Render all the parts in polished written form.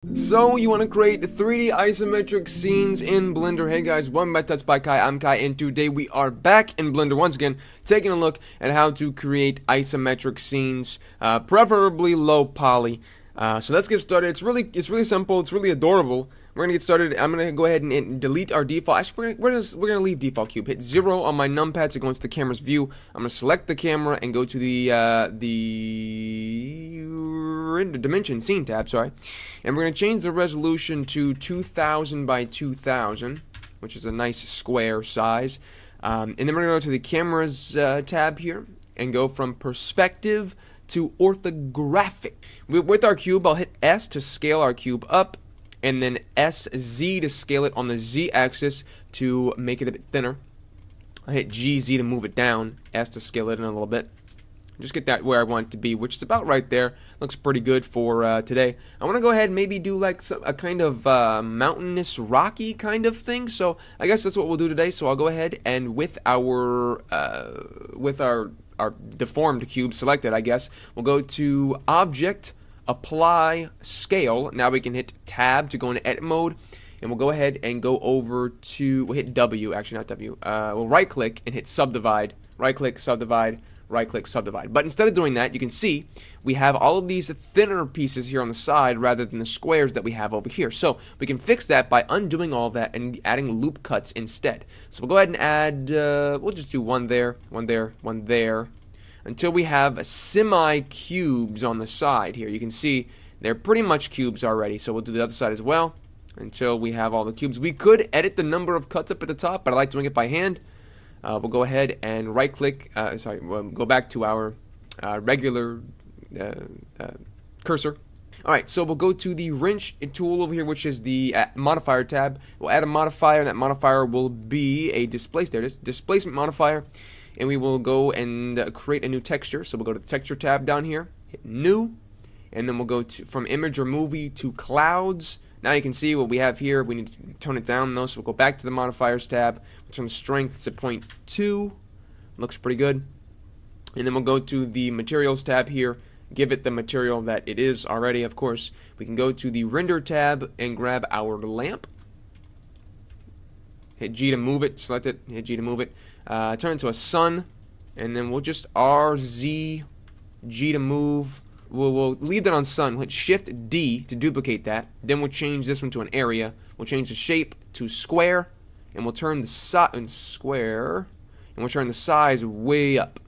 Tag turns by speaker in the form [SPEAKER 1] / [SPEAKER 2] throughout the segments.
[SPEAKER 1] So you want to create 3D isometric scenes in Blender. Hey guys, welcome back to TutsByKai. I'm Kai, and today we are back in Blender once again, taking a look at how to create isometric scenes, preferably low poly. So let's get started. It's really simple. It's really adorable. We're gonna get started. I'm gonna go ahead and delete our default. Actually, we're gonna leave default cube. Hit 0 on my numpad to go into the camera's view. I'm gonna select the camera and go to the dimension scene tab. Sorry, and we're gonna change the resolution to 2000 by 2000, which is a nice square size. And then we're gonna go to the cameras tab here and go from perspective to orthographic. With our cube, I'll hit S to scale our cube up, and then SZ to scale it on the Z axis to make it a bit thinner. I'll hit GZ to move it down, S to scale it in a little bit. Just get that where I want it to be, which is about right there. Looks pretty good for today. I want to go ahead and maybe do like a kind of mountainous, rocky kind of thing. So I guess that's what we'll do today. So I'll go ahead and with our deformed cube selected, I guess, we'll go to Object, Apply, Scale. Now we can hit Tab to go into Edit mode, and we'll go ahead and go over to, we'll hit W, actually not W, we'll right click and hit Subdivide, right click, Subdivide, right click, Subdivide. But instead of doing that, you can see we have all of these thinner pieces here on the side rather than the squares that we have over here. So we can fix that by undoing all that and adding loop cuts instead. So we'll go ahead and add, we'll just do one there, one there, one there, until we have semi-cubes on the side here. You can see they're pretty much cubes already, so we'll do the other side as well until we have all the cubes. We could edit the number of cuts up at the top, but I like doing it by hand. We'll go ahead and right-click, we'll go back to our regular cursor. Alright, so we'll go to the wrench tool over here, which is the modifier tab. We'll add a modifier, and that modifier will be a displacement modifier. And we will go and create a new texture. So we'll go to the texture tab down here, hit new, and then we'll go to from image or movie to clouds. Now you can see what we have here. We need to tone it down though, so we'll go back to the modifiers tab. We'll turn the strength to 0.2. Looks pretty good. And then we'll go to the materials tab here, give it the material that it is already, of course. We can go to the render tab and grab our lamp. Hit G to move it, select it, hit G to move it. Turn it to a sun, and then we'll just RZ, G to move. We'll leave that on sun. We'll hit Shift D to duplicate that. Then we'll change this one to an area. We'll change the shape to square, and we'll turn the size way up.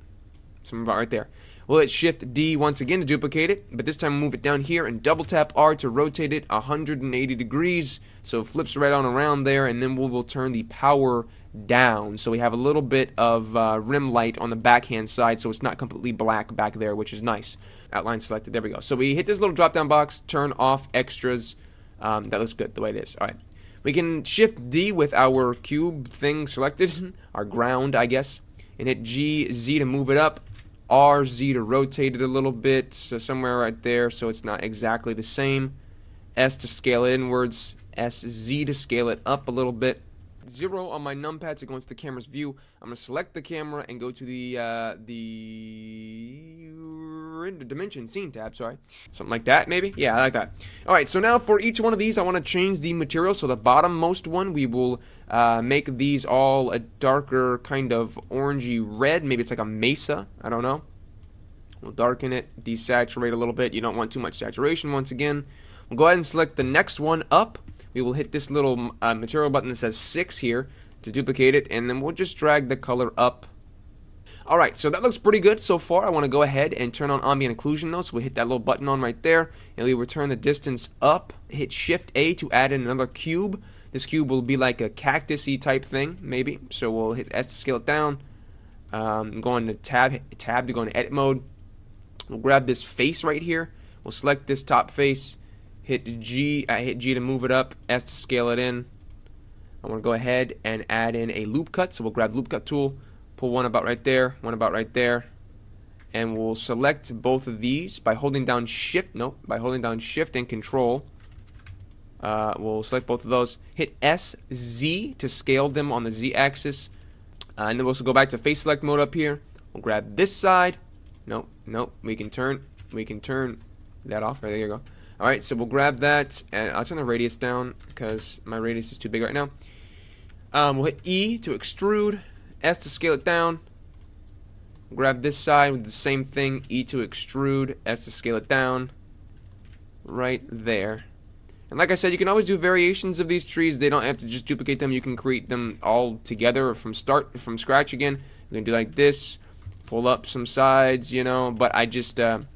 [SPEAKER 1] Something about right there. We'll hit Shift D once again to duplicate it, but this time we'll move it down here and double tap R to rotate it 180 degrees, so it flips right on around there, and then we'll turn the power down, so we have a little bit of rim light on the backhand side, so it's not completely black back there, which is nice. Outline selected, there we go. So we hit this little drop down box, turn off extras. That looks good the way it is. Alright, we can Shift D with our cube thing selected, our ground I guess, and hit G, Z to move it up, RZ to rotate it a little bit, so somewhere right there, so it's not exactly the same. S to scale it inwards, SZ to scale it up a little bit. 0 on my numpad to go into the camera's view. I'm going to select the camera and go to the dimension scene tab, sorry. Something like that, maybe? Yeah, I like that. Alright, so now for each one of these, I want to change the material. So the bottommost one, we will make these all a darker kind of orangey red. Maybe it's like a mesa. I don't know. We'll darken it, desaturate a little bit. You don't want too much saturation once again. We'll go ahead and select the next one up. We will hit this little material button that says 6 here to duplicate it, and then we'll just drag the color up. Alright, so that looks pretty good so far. I want to go ahead and turn on ambient occlusion though, so we hit that little button on right there, and we will turn the distance up, hit Shift A to add in another cube. This cube will be like a cactus-y type thing, maybe, so we'll hit S to scale it down. Go into tab to go into edit mode. We'll grab this face right here, we'll select this top face, hit G to move it up, S to scale it in. I want to go ahead and add in a loop cut, so we'll grab loop cut tool, pull one about right there, and we'll select both of these by holding down Shift and Control. We'll select both of those, hit SZ to scale them on the Z axis, and then we'll also go back to face select mode up here. We'll grab this side. Nope, we can turn that off. There you go. Alright, so we'll grab that, and I'll turn the radius down, because my radius is too big right now. We'll hit E to extrude, S to scale it down. Grab this side with the same thing, E to extrude, S to scale it down. Right there. And like I said, you can always do variations of these trees. They don't have to just duplicate them. You can create them all together from scratch again. You can do like this, pull up some sides, you know, but I just, we're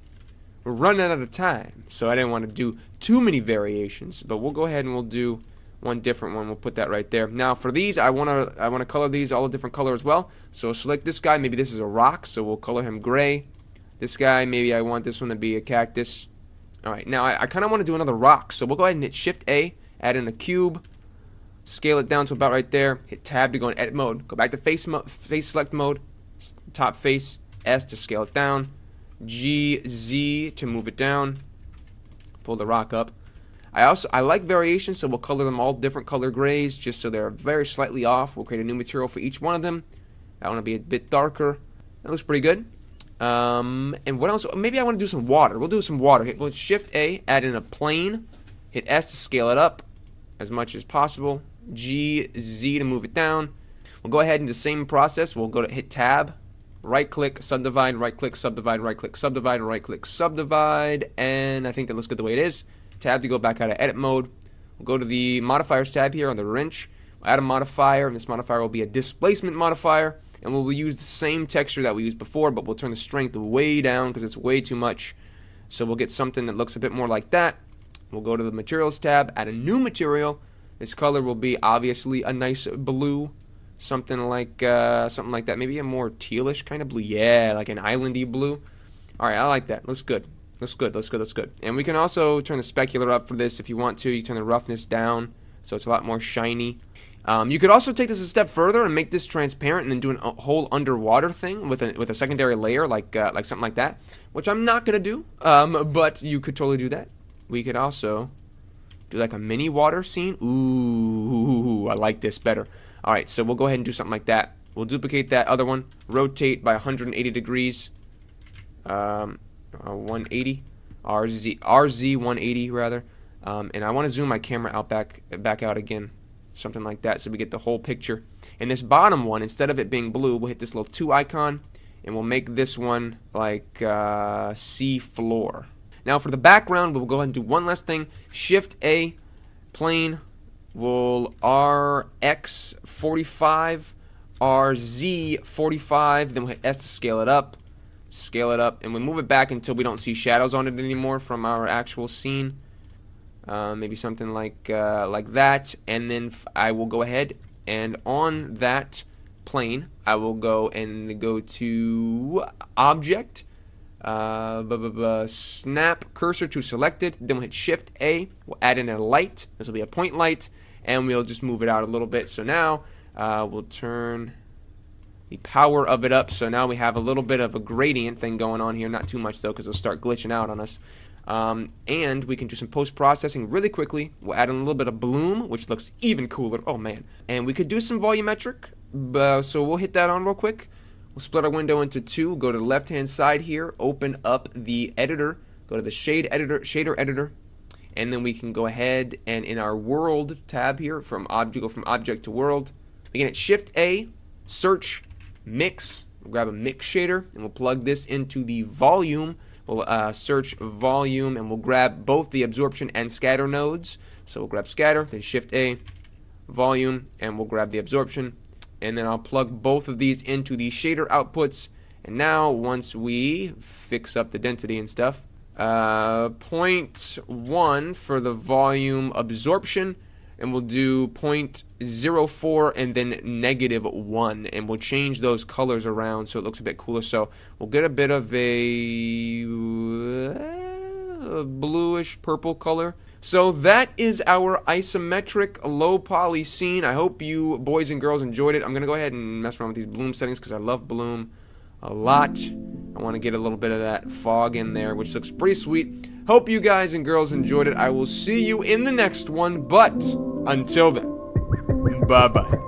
[SPEAKER 1] running out of time, so I didn't want to do too many variations. But we'll go ahead and we'll do one different one. We'll put that right there. Now for these, I wanna color these all a different color as well. So select this guy. Maybe this is a rock, so we'll color him gray. This guy, maybe I want this one to be a cactus. Alright, now I kind of want to do another rock, so we'll go ahead and hit Shift A, add in a cube, scale it down to about right there, hit Tab to go in edit mode, go back to face select mode, top face, S to scale it down, G, Z to move it down, pull the rock up. I like variations, so we'll color them all different color grays, just so they're very slightly off. We'll create a new material for each one of them. I want to be a bit darker. That looks pretty good. And what else? Maybe I want to do some water. We'll do some water. We'll Shift A, add in a plane, hit S to scale it up as much as possible, G, Z to move it down. We'll go ahead and the same process. We'll go to hit Tab, right click, subdivide, right click, subdivide, right click, subdivide, right click, subdivide, and I think that looks good the way it is. Tab to go back out of edit mode. We'll go to the modifiers tab here on the wrench. We'll add a modifier, and this modifier will be a displacement modifier. And we'll use the same texture that we used before, but we'll turn the strength way down because it's way too much. So we'll get something that looks a bit more like that. We'll go to the materials tab, add a new material. This color will be obviously a nice blue, something like that. Maybe a more tealish kind of blue. Yeah, like an islandy blue. All right, I like that. Looks good. Looks good. Looks good. Looks good. And we can also turn the specular up for this if you want to. You turn the roughness down, so it's a lot more shiny. You could also take this a step further and make this transparent and then do a whole underwater thing with a secondary layer like something like that, which I'm not gonna do, but you could totally do that. We could also do like a mini water scene. Ooh, I like this better. Alright, so we'll go ahead and do something like that. We'll duplicate that other one, rotate by 180 degrees, 180, RZ 180 rather, and I want to zoom my camera out back out again. Something like that, so we get the whole picture. And this bottom one, instead of it being blue, we'll hit this little 2 icon, and we'll make this one like sea floor. Now for the background, we'll go ahead and do one last thing. Shift A, plane, we'll RX 45, RZ 45, then we'll hit S to scale it up, and we'll move it back until we don't see shadows on it anymore from our actual scene. Maybe something like that, and then I will go ahead and on that plane I will go to object, snap cursor to selected, then we'll hit Shift A, we'll add in a light. This will be a point light, and we'll just move it out a little bit. So now we'll turn the power of it up, so now we have a little bit of a gradient thing going on here, not too much though because it'll start glitching out on us. And we can do some post-processing really quickly. We'll add in a little bit of bloom, which looks even cooler. Oh man. And we could do some volumetric, so we'll hit that on real quick. We'll split our window into two, go to the left hand side here, open up the editor, go to the shader editor, and then we can go ahead and in our world tab here, go from object to world. We can hit Shift A, search, mix, we'll grab a mix shader, and we'll plug this into the volume. We'll search volume, and we'll grab both the absorption and scatter nodes. So we'll grab scatter, then Shift A, volume, and we'll grab the absorption. And then I'll plug both of these into the shader outputs. And now, once we fix up the density and stuff, 0.1 for the volume absorption, and we'll do 0.04 and then -1, and we'll change those colors around so it looks a bit cooler. So we'll get a bit of a bluish purple color. So that is our isometric low poly scene. I hope you boys and girls enjoyed it. I'm gonna go ahead and mess around with these bloom settings because I love bloom a lot. I want to get a little bit of that fog in there, which looks pretty sweet. Hope you guys and girls enjoyed it. I will see you in the next one, but until then, bye-bye.